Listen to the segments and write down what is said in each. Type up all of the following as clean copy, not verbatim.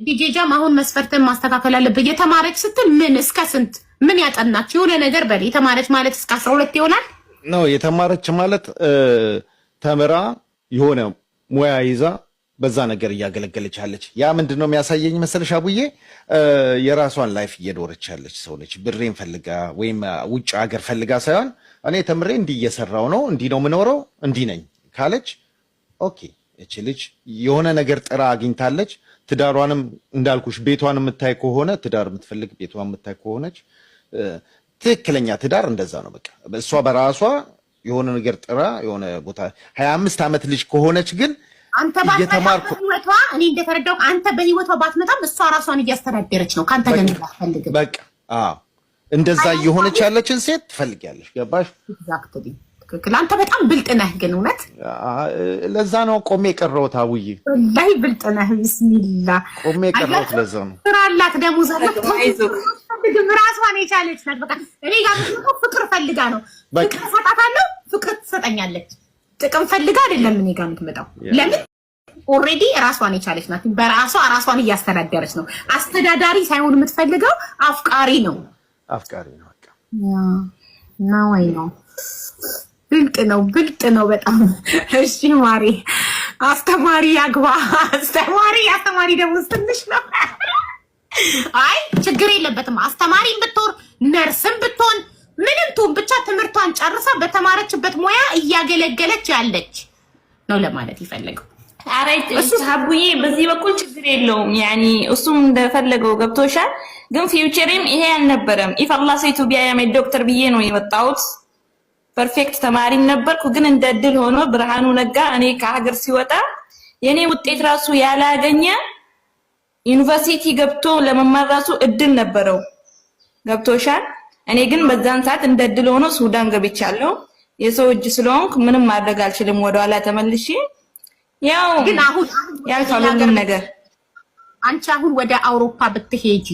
ዲጄ ጃም አሁን መስፈርትን ማስተካከል አለበት። የተማረች ስትል ምን እስከ ስንት ምን ያጠናች የሆነ ነገር በል። የተማረች ማለት እስከ 12 ይሆናል ነው። የተማረች ማለት ተምራ የሆነ ሙያ ይዛ በዛ ነገር እያገለገለች ያለች። ያ ምንድነው የሚያሳየኝ መሰለሽ አቡዬ፣ የራሷን ላይፍ እየኖረች ያለች ሰው ነች። ብሬን ፈልጋ ወይም ውጭ ሀገር ፈልጋ ሳይሆን እኔ ተምሬ እንዲህ እየሰራው ነው፣ እንዲህ ነው የምኖረው፣ እንዲህ ነኝ ካለች ኦኬ፣ እቺ ልጅ የሆነ ነገር ጥራ አግኝታለች። ትዳሯንም እንዳልኩሽ ቤቷን የምታይ ከሆነ ትዳር የምትፈልግ ቤቷን የምታይ ከሆነች ትክክለኛ ትዳር እንደዛ ነው። በቃ እሷ በራሷ የሆነ ነገር ጥራ የሆነ ቦታ 25 ዓመት ልጅ ከሆነች ግን አንተ ባትመጣ ህይወቷ እኔ እንደተረዳው አንተ በህይወቷ ባትመጣም እሷ ራሷን እያስተዳደረች ነው። ካንተ ገንዘብ አትፈልግም። በቃ እንደዛ እየሆነች ያለችን ሴት ትፈልጊያለሽ። ገባሽ? ኤግዛክትሊ ትክክል። አንተ በጣም ብልጥ ነህ ግን እውነት ለዛ ነው ቆሜ የቀረሁት። አውዬ ወላሂ ብልጥ ነህ። ቢስሚላ ቆሜ የቀረሁት ለዛ ነው። ስራላት ደግሞ ዘለት ራሷን የቻለች ናት። በቃ እኔ ጋር ምትመጣው ፍቅር ፈልጋ ነው። ፍቅር ሰጣታለሁ፣ ፍቅር ትሰጠኛለች። ጥቅም ፈልጋ አይደለም እኔ ጋር የምትመጣው። ለምን ኦልሬዲ ራሷን የቻለች ናት። በራሷ ራሷን እያስተዳደረች ነው። አስተዳዳሪ ሳይሆን የምትፈልገው አፍቃሪ ነው። አፍቃሪ ነው በቃ ነው። አይ ነው ብልጥ ነው በጣም። እሺ ማሪ አስተማሪ ያግባ። አስተማሪ ደግሞ ትንሽ ነው። አይ ችግር የለበትም። አስተማሪም ብትሆን ነርስም ብትሆን ምንም ትሁን ብቻ ትምህርቷን ጨርሳ በተማረችበት ሙያ እያገለገለች ያለች ነው ለማለት ይፈልገው። አረ ሀቡዬ በዚህ በኩል ችግር የለውም። ያኒ እሱም እንደፈለገው ገብቶሻል። ግን ፊውቸሪም ይሄ አልነበረም። ኢፍ አላህ ሰይቱ ቢያያም ዶክተር ብዬ ነው የወጣሁት። ፐርፌክት ተማሪም ነበርኩ። ግን እንደ እድል ሆኖ ብርሃኑ ነጋ እኔ ከሀገር ሲወጣ የኔ ውጤት ራሱ ያላገኘ ዩኒቨርሲቲ ገብቶ ለመማር ራሱ እድል ነበረው። ገብቶሻል። እኔ ግን በዛን ሰዓት እንደ እድል ሆኖ ሱዳን ገብቻለሁ። የሰው እጅ ስለሆንኩ ምንም ማድረግ አልችልም። ወደኋላ ተመልሼ ያው ግን አሁን ያልፋሉን ነገር አንቺ አሁን ወደ አውሮፓ ብትሄጂ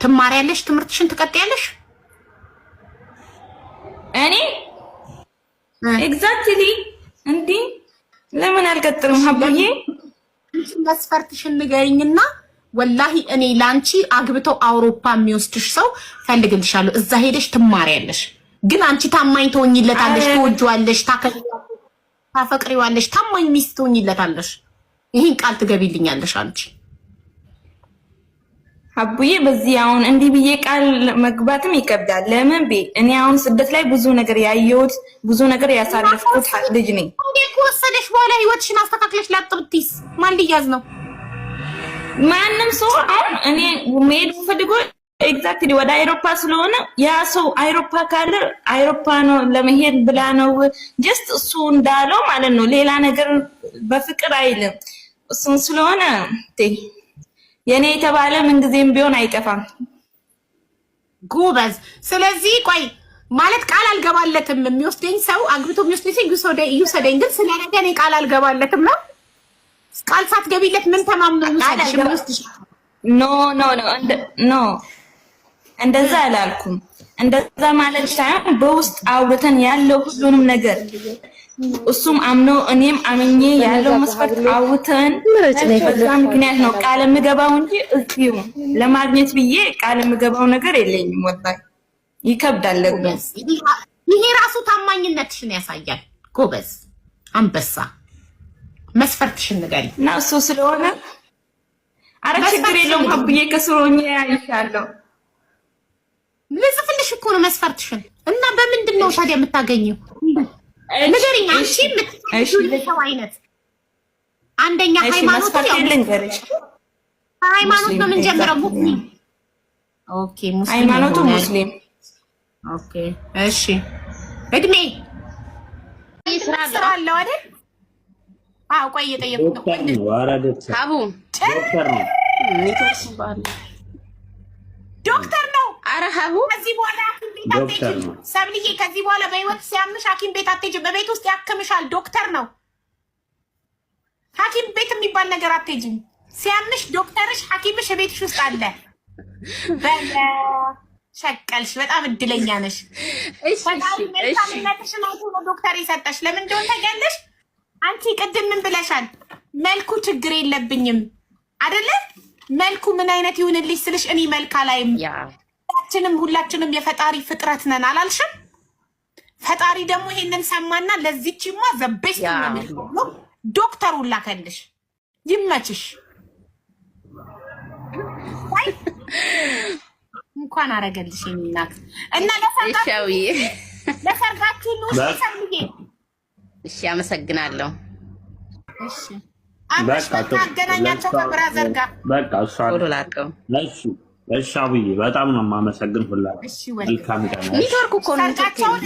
ትማሪያለሽ፣ ትምህርትሽን ትቀጥያለሽ። እኔ ኤግዛክትሊ እንዴ ለምን አልቀጥልም? ሀቡዬ መስፈርትሽን ንገሪኝና ወላሂ እኔ ላንቺ አግብተው አውሮፓ የሚወስድሽ ሰው ፈልግልሻለሁ። እዛ ሄደሽ ትማሪያለሽ። ግን አንቺ ታማኝ ትሆኝለታለሽ፣ ትወጂዋለሽ፣ ታፈቅሪዋለሽ፣ ታማኝ ሚስት ትሆኝለታለሽ። ይሄን ቃል ትገቢልኛለሽ አንቺ ሀቡዬ። በዚህ አሁን እንዲህ ብዬ ቃል መግባትም ይከብዳል። ለምን እኔ አሁን ስደት ላይ ብዙ ነገር ያየሁት ብዙ ነገር ያሳለፍኩት ልጅ ነኝ። እንዴ ከወሰደሽ በኋላ ህይወትሽን አስተካክለሽ ላጥብቲስ ማን ሊያዝ ነው? ማንም ሰው አሁን እኔ መሄድ ፈልጎ ኤግዛክትሊ ወደ አውሮፓ ስለሆነ ያ ሰው አውሮፓ ካለ አውሮፓ ነው ለመሄድ ብላ ነው ጀስት እሱ እንዳለው ማለት ነው። ሌላ ነገር በፍቅር አይልም። እሱን ስለሆነ የኔ የተባለ ምን ጊዜም ቢሆን አይጠፋም። ጎበዝ። ስለዚህ ቆይ ማለት ቃል አልገባለትም። የሚወስደኝ ሰው አግብቶ የሚወስደኝ ይውሰደኝ፣ ግን ስለነገ እኔ ቃል አልገባለትም ነው። ቃል ሳትገቢለት ምን ተማምነው ይወስድሽ? ኖ እንደዛ አላልኩም። እንደዛ ማለት ሳይሆን በውስጥ አውርተን ያለው ሁሉንም ነገር እሱም አምኖ እኔም አምኜ ያለው መስፈርት አውርተን በዛ ምክንያት ነው ቃል የምገባው እንጂ እዚሁ ለማግኘት ብዬ ቃል የምገባው ነገር የለኝም። ወጣይ ይከብዳል። ይሄ ራሱ ታማኝነትሽን ያሳያል። ጎበዝ አንበሳ። መስፈርትሽን ንገሪ እና እሱ ስለሆነ አረ ችግር የለውም ሀቡዬ፣ ከስሮኝ አይሻለሁ። ልጽፍልሽ እኮ ነው መስፈርትሽን። እና በምንድን ነው ታዲያ የምታገኘው? ንገሪኝ። አንቺ የምትፈልጊው አይነት አንደኛ ሃይማኖት ነው የምንጀምረው። ሙስሊም ኦኬ፣ ሙስሊም ሃይማኖቱ ሙስሊም ኦኬ። እሺ እድሜ ስራ አለው አይደል? አዎ ቆይ እየጠየኩት ነው። አቡ ዶክተር ነው። ኧረ ሀቡ ከዚህ በኋላ ዶክተር ነው። ሰብልዬ ከዚህ በኋላ በህይወት ሲያምሽ ሐኪም ቤት አትሄጂም። በቤት ውስጥ ያክምሻል። ዶክተር ነው። ሐኪም ቤት የሚባል ነገር አትሄጂም። ሲያምሽ ዶክተርሽ ሐኪምሽ ቤትሽ ውስጥ አለ። ሸቀልሽ። በጣም እድለኛ ነሽ። እሺ መልካምነትሽን አይቶ ነው ዶክተር የሰጠሽ። ለምን እንደሆነ ታውቂያለሽ? አንቺ ቅድም ምን ብለሻል? መልኩ ችግር የለብኝም አይደለ? መልኩ ምን አይነት ይሁንልሽ ስልሽ እኔ መልካ ላይም ሁላችንም የፈጣሪ ፍጥረት ነን አላልሽም? ፈጣሪ ደግሞ ይሄንን ሰማና ለዚህቺማ ዘበስት ነው ዶክተሩ ላከልሽ። ይመችሽ። እንኳን አረገልሽ እናት እና ለሰርጋችሁ ነው ሰምዬ። እሺ አመሰግናለሁ። እሺ አገናኛቸው ከብራዘር ጋር በቃ እሺ አብዬ በጣም ነው የማመሰግን ሁላችሁ። እሺ መልካም ቀን። ኔትወርክ እኮ ነው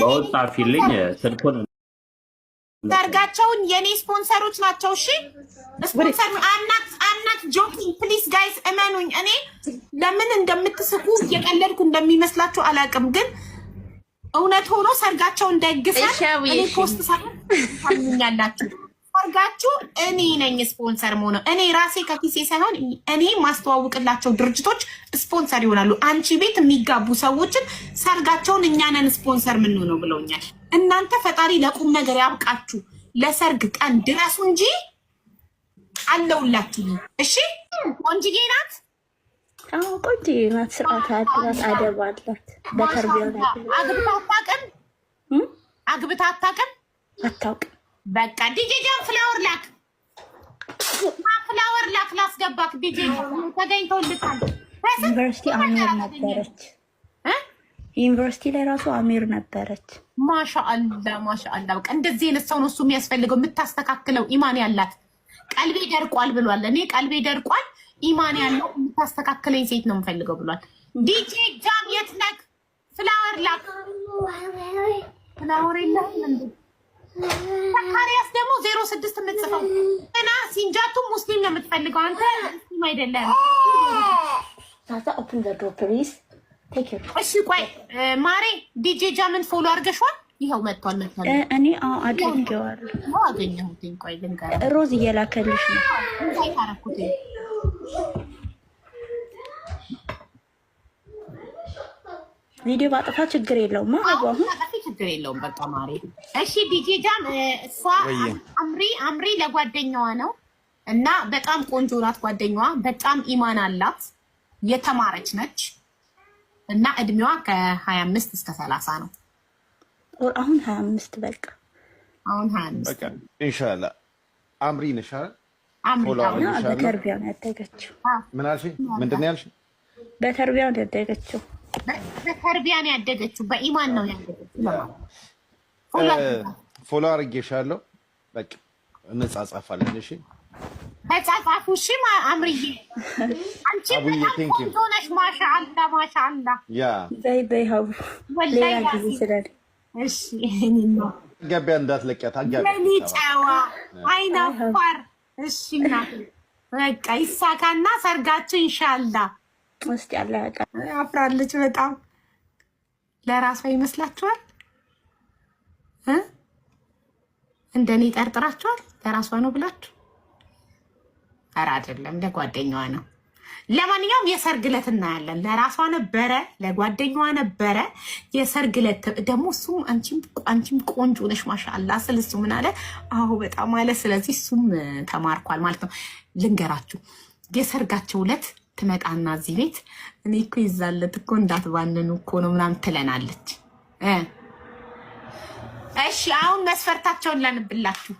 በወጣ ፊልኝ ስልኩን ሰርጋቸውን የኔ ስፖንሰሮች ናቸው። እሺ ስፖንሰር አምናት ጆኪንግ ፕሊዝ ጋይስ እመኑኝ። እኔ ለምን እንደምትስቁ እየቀለድኩ እንደሚመስላችሁ አላውቅም፣ ግን እውነት ሆኖ ሰርጋቸው እንዳይግሳል እኔ ፖስት ሳይሆን ሰርጋችሁ እኔ ነኝ ስፖንሰር ሆኖ እኔ ራሴ ከኪሴ ሳይሆን እኔ ማስተዋወቅላቸው ድርጅቶች ስፖንሰር ይሆናሉ። አንቺ ቤት የሚጋቡ ሰዎችን ሰርጋቸውን እኛ ነን ስፖንሰር ምን ነው ብለውኛል። እናንተ ፈጣሪ ለቁም ነገር ያብቃችሁ። ለሰርግ ቀን ድረሱ እንጂ አለውላችሁ። እሺ ቆንጅዬ ናት። አዎ ቆንጅዬ ናት። ስርዓት አላት፣ አደብ አላት። በተርቢያው ናት። አግብታ አታውቅም? አታውቅም። በቃ ዲጄ ጃም ፍላወር ላክ ላስገባክ። ዲጄ ተገኝተውልታል። ዩኒቨርሲቲ አሚር ነበረች። ዩኒቨርሲቲ ላይ ራሱ አሚር ነበረች። ማሻአላ በቃ እንደዚህ አይነት ሰው ነው እሱ የሚያስፈልገው፣ የምታስተካክለው ኢማን ያላት። ቀልቤ ደርቋል ብሏል። እኔ ቀልቤ ደርቋል፣ ኢማን ያለው የምታስተካክለኝ ሴት ነው የምፈልገው ብሏል። ዲጄ ጃም የት ነክ? ፍላወር ላክ። ፍላወር የለህም እንዴ? ተካሪያስ ደግሞ 06 የምትጽፈው እና ሲንጃቱ ሙስሊም ነው የምትፈልገው አንተ ሙስሊም አይደለም። ታታ ኦፕን ዘ ዶር ፕሊዝ ቴክ ዩር። እሺ ቆይ ማሬ ዲጄ ጃምን ፎሎ አድርገሽዋል? ይኸው መጥቷል። እኔ አድርጌዋለሁ። አገኘሁት። ቆይ ልንገርህ፣ ሮዝ እየላከልሽ ነው። እንታይ ታረኩት? ቪዲዮ ባጠፋ ችግር የለውም። አሁን ችግር የለውም። በቃ ማሬ እሺ። ዲጄ ጃም እሷ አምሪ ለጓደኛዋ ነው እና በጣም ቆንጆ ናት ጓደኛዋ። በጣም ኢማን አላት፣ የተማረች ነች እና እድሜዋ ከ25 እስከ 30 ነው። አሁን 25 በቃ አሁን 25 በቃ ኢንሻአላህ። አምሪ ነሽ አይደል? በተርቢያው ነው ያደገችው። ምን አልሽኝ? ምንድን ነው ያልሽኝ? በተርቢያው ነው ያደገችው። በተርቢያ ነው ያደገችው። በኢማን ነው ያደገችው። ፎሎ አድርጌሻለሁ። በቃ እንጻጻፋለን። እሺ ተጻጻፉ። እሺ አምሪዬ፣ አንቺ ቆንጆ ነሽ። ማሻአላ ያ በይ ሀቡ ሌላ ጊዜ ስላለ እሺ። እኔማ ገቢያ እንዳትለቂያት አጋቢ ጨዋ አይናፋር። እሺ እናት በቃ ይሳካና ሰርጋችሁ ኢንሻአላህ። ውስጥ ያለ አፍራለች በጣም። ለራሷ ይመስላችኋል? እንደኔ ጠርጥራችኋል? ለራሷ ነው ብላችሁ? ኧረ አይደለም፣ ለጓደኛዋ ነው። ለማንኛውም የሰርግ ዕለት እናያለን። ለራሷ ነበረ፣ ለጓደኛዋ ነበረ። የሰርግ ዕለት ደግሞ እሱም አንቺም ቆንጆ ነሽ ማሻአላ ስል እሱ ምን አለ? አዎ በጣም አለ። ስለዚህ እሱም ተማርኳል ማለት ነው። ልንገራችሁ፣ የሰርጋቸው ዕለት ትመጣና እዚህ ቤት እኔ እኮ ይዛለት እኮ እንዳትባንኑ እኮ ነው ምናምን ትለናለች። እሺ አሁን መስፈርታቸውን ላንብላችሁ።